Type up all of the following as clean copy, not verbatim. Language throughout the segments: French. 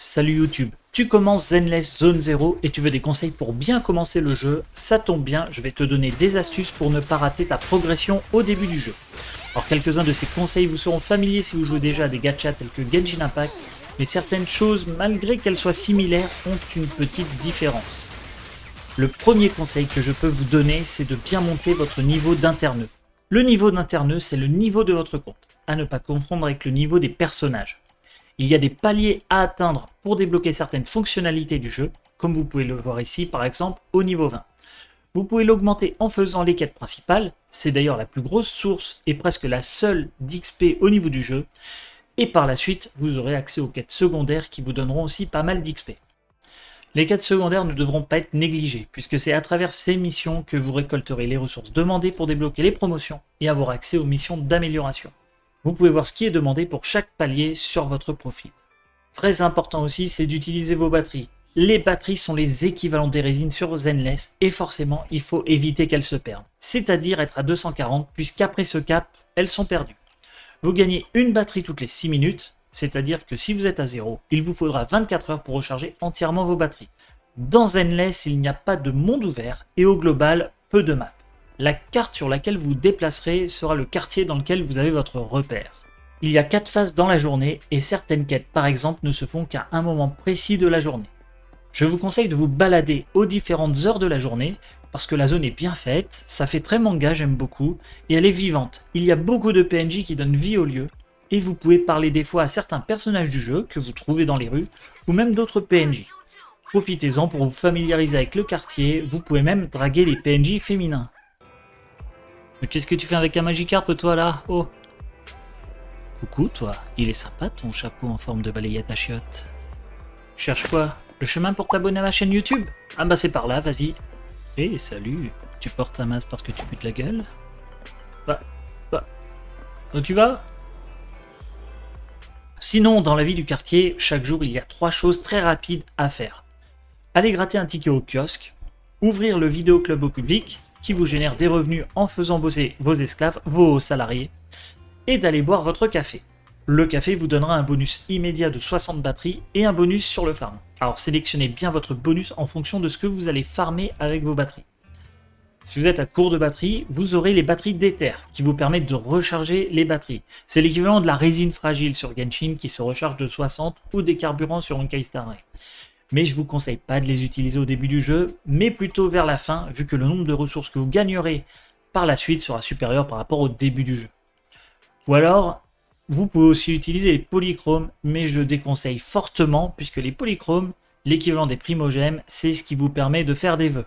Salut YouTube, tu commences Zenless Zone 0 et tu veux des conseils pour bien commencer le jeu, ça tombe bien, je vais te donner des astuces pour ne pas rater ta progression au début du jeu. Alors quelques-uns de ces conseils vous seront familiers si vous jouez déjà à des gachas tels que Genshin Impact, mais certaines choses, malgré qu'elles soient similaires, ont une petite différence. Le premier conseil que je peux vous donner, c'est de bien monter votre niveau d'interneux. Le niveau d'interneux, c'est le niveau de votre compte, à ne pas confondre avec le niveau des personnages. Il y a des paliers à atteindre pour débloquer certaines fonctionnalités du jeu, comme vous pouvez le voir ici par exemple au niveau 20. Vous pouvez l'augmenter en faisant les quêtes principales, c'est d'ailleurs la plus grosse source et presque la seule d'XP au niveau du jeu, et par la suite vous aurez accès aux quêtes secondaires qui vous donneront aussi pas mal d'XP. Les quêtes secondaires ne devront pas être négligées, puisque c'est à travers ces missions que vous récolterez les ressources demandées pour débloquer les promotions et avoir accès aux missions d'amélioration. Vous pouvez voir ce qui est demandé pour chaque palier sur votre profil. Très important aussi, c'est d'utiliser vos batteries. Les batteries sont les équivalents des résines sur Zenless et forcément, il faut éviter qu'elles se perdent. C'est-à-dire être à 240 puisqu'après ce cap, elles sont perdues. Vous gagnez une batterie toutes les 6 minutes, c'est-à-dire que si vous êtes à 0, il vous faudra 24 heures pour recharger entièrement vos batteries. Dans Zenless, il n'y a pas de monde ouvert et au global, peu de maps. La carte sur laquelle vous vous déplacerez sera le quartier dans lequel vous avez votre repère. Il y a 4 phases dans la journée et certaines quêtes par exemple ne se font qu'à un moment précis de la journée. Je vous conseille de vous balader aux différentes heures de la journée parce que la zone est bien faite, ça fait très manga, j'aime beaucoup, et elle est vivante. Il y a beaucoup de PNJ qui donnent vie au lieu et vous pouvez parler des fois à certains personnages du jeu que vous trouvez dans les rues ou même d'autres PNJ. Profitez-en pour vous familiariser avec le quartier, vous pouvez même draguer les PNJ féminins. Mais qu'est-ce que tu fais avec un Magikarp toi là? Oh. Coucou toi, il est sympa ton chapeau en forme de balayette à chiottes. Tu cherches quoi? Le chemin pour t'abonner à ma chaîne YouTube? Ah bah c'est par là, vas-y. Eh salut, tu portes un masque parce que tu putes la gueule? Bah, où tu vas? Sinon, dans la vie du quartier, chaque jour il y a 3 choses très rapides à faire. Aller gratter un ticket au kiosque, ouvrir le vidéo club au public, qui vous génère des revenus en faisant bosser vos esclaves, vos salariés, et d'aller boire votre café. Le café vous donnera un bonus immédiat de 60 batteries et un bonus sur le farm. Alors sélectionnez bien votre bonus en fonction de ce que vous allez farmer avec vos batteries. Si vous êtes à court de batterie, vous aurez les batteries d'éther qui vous permettent de recharger les batteries. C'est l'équivalent de la résine fragile sur Genshin qui se recharge de 60 ou des carburants sur Honkai Star Rail. Mais je vous conseille pas de les utiliser au début du jeu, mais plutôt vers la fin, vu que le nombre de ressources que vous gagnerez par la suite sera supérieur par rapport au début du jeu. Ou alors, vous pouvez aussi utiliser les polychromes, mais je déconseille fortement, puisque les polychromes, l'équivalent des primogèmes, c'est ce qui vous permet de faire des vœux.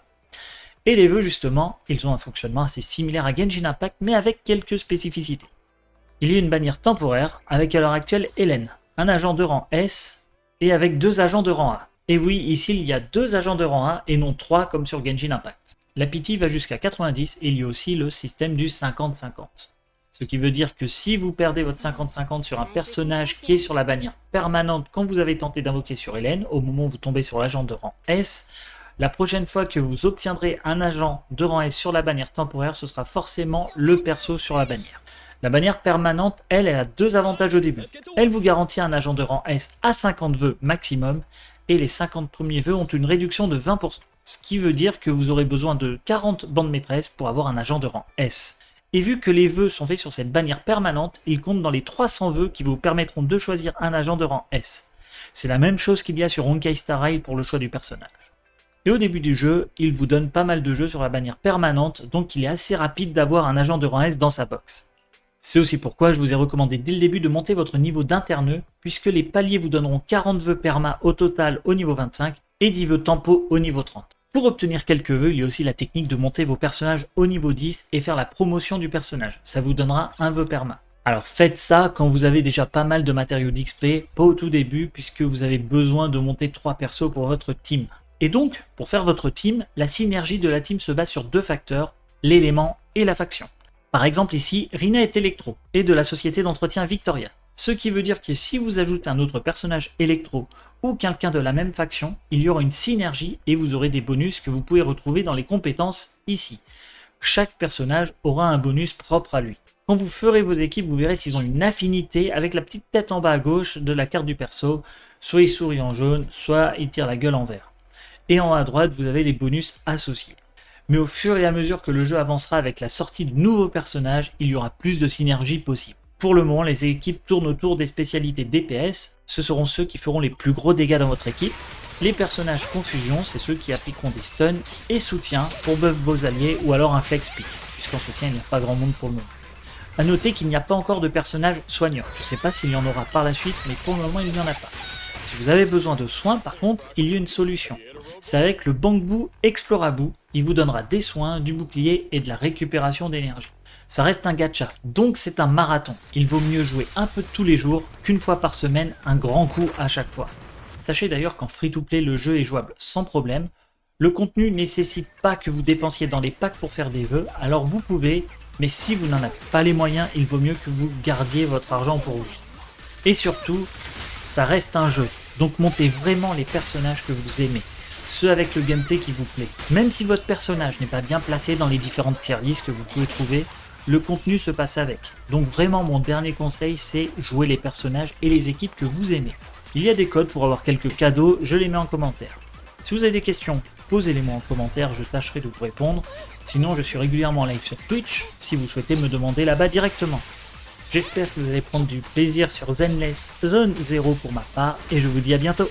Et les vœux, justement, ils ont un fonctionnement assez similaire à Genshin Impact, mais avec quelques spécificités. Il y a une bannière temporaire, avec à l'heure actuelle Hélène, un agent de rang S, et avec 2 agents de rang A. Et oui, ici il y a 2 agents de rang 1 et non 3 comme sur Genshin Impact. La pity va jusqu'à 90 et il y a aussi le système du 50-50. Ce qui veut dire que si vous perdez votre 50-50 sur un personnage qui est sur la bannière permanente quand vous avez tenté d'invoquer sur Hélène, au moment où vous tombez sur l'agent de rang S, la prochaine fois que vous obtiendrez un agent de rang S sur la bannière temporaire, ce sera forcément le perso sur la bannière. La bannière permanente, elle a 2 avantages au début. Elle vous garantit un agent de rang S à 50 vœux maximum, et les 50 premiers vœux ont une réduction de 20%. Ce qui veut dire que vous aurez besoin de 40 bandes maîtresses pour avoir un agent de rang S. Et vu que les vœux sont faits sur cette bannière permanente, ils comptent dans les 300 vœux qui vous permettront de choisir un agent de rang S. C'est la même chose qu'il y a sur Honkai Star Rail pour le choix du personnage. Et au début du jeu, il vous donne pas mal de jeux sur la bannière permanente, donc il est assez rapide d'avoir un agent de rang S dans sa box. C'est aussi pourquoi je vous ai recommandé dès le début de monter votre niveau d'interneux, puisque les paliers vous donneront 40 vœux perma au total au niveau 25 et 10 vœux tempo au niveau 30. Pour obtenir quelques vœux, il y a aussi la technique de monter vos personnages au niveau 10 et faire la promotion du personnage. Ça vous donnera un vœu perma. Alors faites ça quand vous avez déjà pas mal de matériaux d'XP, pas au tout début, puisque vous avez besoin de monter 3 persos pour votre team. Et donc, pour faire votre team, la synergie de la team se base sur 2 facteurs, l'élément et la faction. Par exemple ici, Rina est électro et de la société d'entretien Victoria. Ce qui veut dire que si vous ajoutez un autre personnage électro ou quelqu'un de la même faction, il y aura une synergie et vous aurez des bonus que vous pouvez retrouver dans les compétences ici. Chaque personnage aura un bonus propre à lui. Quand vous ferez vos équipes, vous verrez s'ils ont une affinité avec la petite tête en bas à gauche de la carte du perso. soit il sourit en jaune, soit il tire la gueule en vert. Et en haut à droite, vous avez des bonus associés. Mais au fur et à mesure que le jeu avancera avec la sortie de nouveaux personnages, il y aura plus de synergie possible. Pour le moment, les équipes tournent autour des spécialités DPS, ce seront ceux qui feront les plus gros dégâts dans votre équipe. Les personnages confusion, c'est ceux qui appliqueront des stuns et soutien pour buff vos alliés ou alors un flex pick, puisqu'en soutien il n'y a pas grand monde pour le moment. A noter qu'il n'y a pas encore de personnages soignants, je ne sais pas s'il y en aura par la suite, mais pour le moment il n'y en a pas. Si vous avez besoin de soins, par contre, il y a une solution. C'est avec le Bangbu Exploraboo, il vous donnera des soins, du bouclier et de la récupération d'énergie. Ça reste un gacha, donc c'est un marathon. Il vaut mieux jouer un peu tous les jours qu'une fois par semaine, un grand coup à chaque fois. Sachez d'ailleurs qu'en free-to-play, le jeu est jouable sans problème. Le contenu ne nécessite pas que vous dépensiez dans les packs pour faire des vœux, alors vous pouvez, mais si vous n'en avez pas les moyens, il vaut mieux que vous gardiez votre argent pour vous. Et surtout, ça reste un jeu, donc montez vraiment les personnages que vous aimez, ceux avec le gameplay qui vous plaît. Même si votre personnage n'est pas bien placé dans les différentes tier lists que vous pouvez trouver, le contenu se passe avec. Donc vraiment mon dernier conseil, c'est jouer les personnages et les équipes que vous aimez. Il y a des codes pour avoir quelques cadeaux, je les mets en commentaire. Si vous avez des questions, posez-les-moi en commentaire, je tâcherai de vous répondre. Sinon, je suis régulièrement en live sur Twitch, si vous souhaitez me demander là-bas directement. J'espère que vous allez prendre du plaisir sur Zenless Zone 0 pour ma part, et je vous dis à bientôt.